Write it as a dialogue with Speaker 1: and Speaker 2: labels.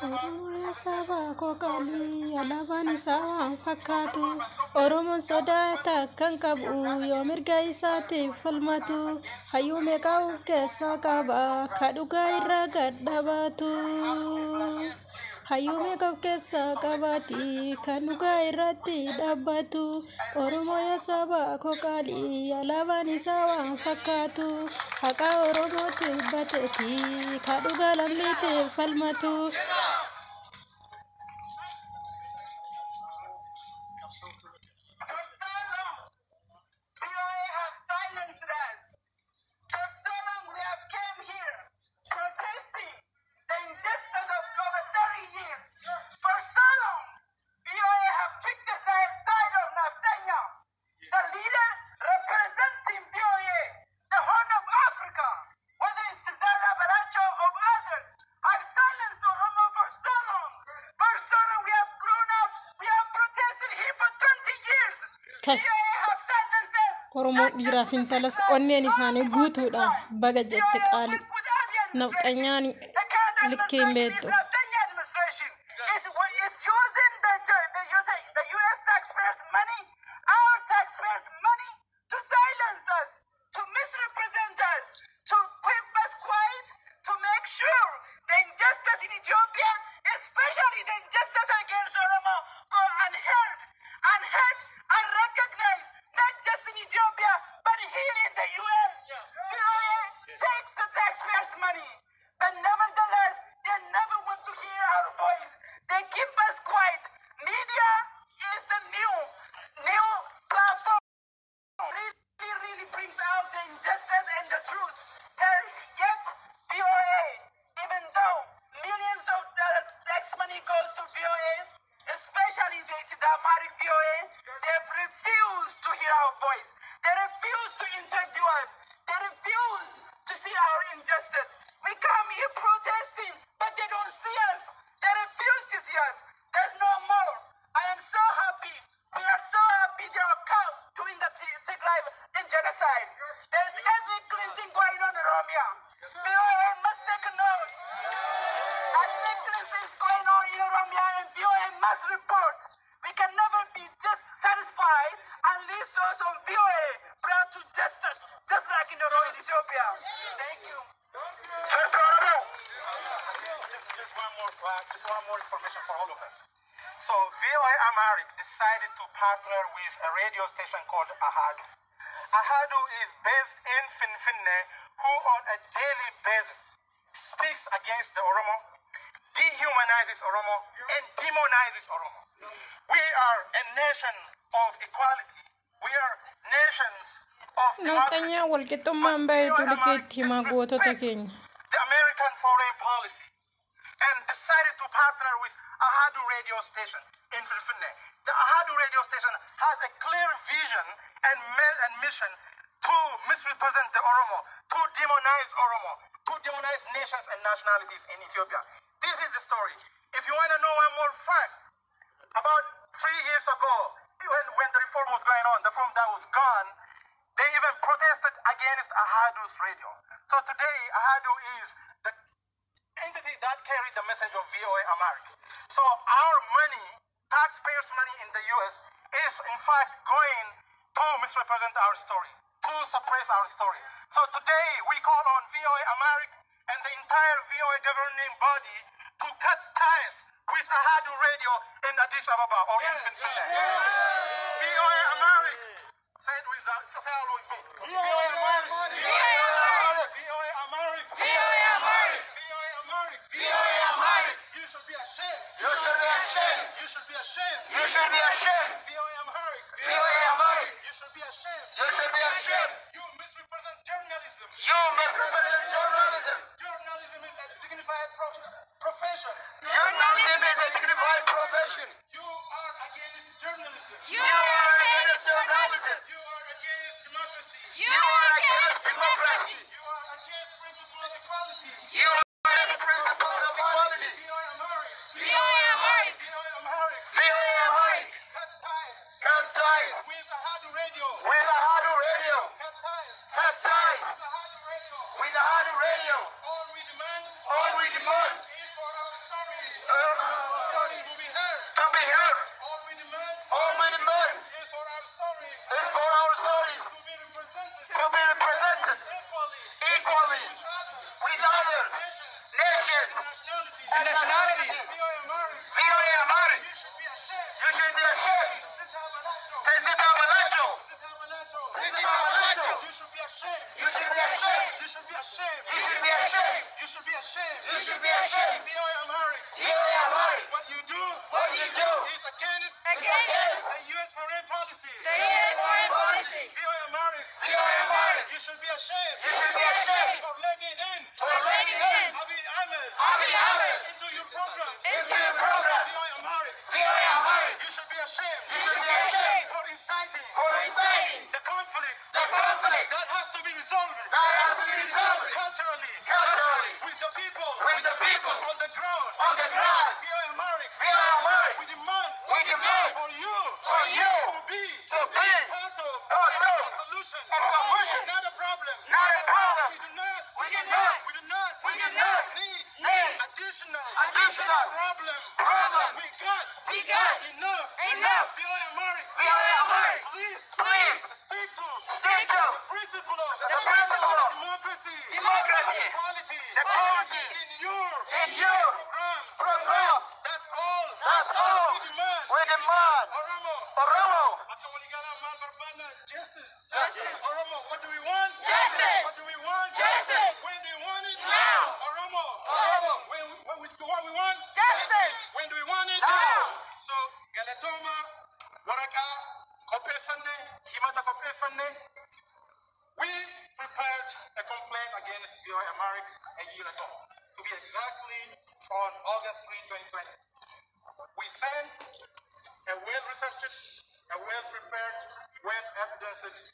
Speaker 1: Oromoo saba kokali alabani sawa fakkaatu Oromoon sodaata kan qabu yoo mirga isaatiif falmatu hayyuu meeqa of keessaa qaba ka dhugaa irraa gad dhaabatu hayyuu meeqa of keessaa qabaati kan dhugaa irratti dhaabbatu Oromoo saba kokali alabani sawa fakkaatu haqa Oromootiif bateeti ka dhugaa lammiitiif falmatu. Oromoo dhiiraaf intalas onneen isaanii guutuudha baga jette qaali nafxanyaan likkiin beektu.
Speaker 2: Just one more information for all of us. So VOA Amharic decided to partner with a radio station called Ahadu. Ahadu is based in Finfinne, who on a daily basis speaks against the Oromo, dehumanizes Oromo, and demonizes Oromo. We are a nation of equality. We are nations of democracy. The American foreign policy and decided to partner with Ahadu radio station in Finfinne. The Ahadu radio station has a clear vision and mission to misrepresent the Oromo, to demonize nations and nationalities in Ethiopia. This is the story. If you want to know one more fact, about 3 years ago, when the reform was going on, the reform that was gone, they even protested against Ahadu's radio. So today, Ahadu is the entity that carries the message of VOA Amharic. So our money, taxpayers' money in the US, is in fact going to misrepresent our story, to suppress our story. So today we call on VOA Amharic and the entire VOA governing body to cut ties with Ahadu Radio in Addis Ababa or in Finfinne. VOA Amharic, say it with always me. VOA Amharic. VOA Amharic. VOA Amharic. VOA Amharic. You should be ashamed. You should be ashamed. You should be ashamed. You should be ashamed. VOA Amharic. VOA Amharic. You should be ashamed. You should be ashamed. You misrepresent journalism. You misrepresent journalism. Journalism is a dignified profession. Journalism is a dignified profession. You are against journalism. You are against journalism. You are against democracy. You are against democracy. You are against principle of equality. You are against principle of equality. VOA Amharic. VOA Amharic. VOA Amharic. VOA Amharic. Cut ties. Cut ties. With Ahadu Radio. With Ahadu Radio. Cut ties. Cut ties. With Ahadu Radio. With Ahadu Radio. All we demand is for our authority. equally with others, nations, and nationalities. VOA Amharic. You should be ashamed. President Abalacho. President Abalacho. You should be ashamed. You should be ashamed. You should be ashamed. You should be ashamed. You should be ashamed. You should be ashamed. VOA Amharic. VOA Amharic. What you do is against the U.S. foreign policy. The U.S. foreign policy. VOA Amharic. VOA Amharic. You should be ashamed. You should be ashamed for letting in Abiy Ahmed into your program. Into your program. VOA Amharic. VOA Amharic. You should be ashamed. You should be ashamed for inciting the conflict. The conflict that has to be resolved. That has to be resolved culturally. With the people. With the people on the ground. On the ground. VOA Amharic. VOA Amharic. We demand for you to be part of a solution. A solution. Not a problem. Not a problem. We do not need additional problem. We got enough. VOA Amharic. Please stick to the principle of democracy, equality in your programs. That's all. We demand. Oromo. Justice. Oromo, what do we want? Justice. What do we want? Justice. When do we want it? Now. Oromo. What we want? Justice. When do we want it? Now. So, Galatoma, Waraka, Kopefane, Himata Kopefane, we prepared a complaint against VOA Amharic a year ago, to be exactly on August 3, 2020. We sent a well-researched, a well-prepared, well-evidenced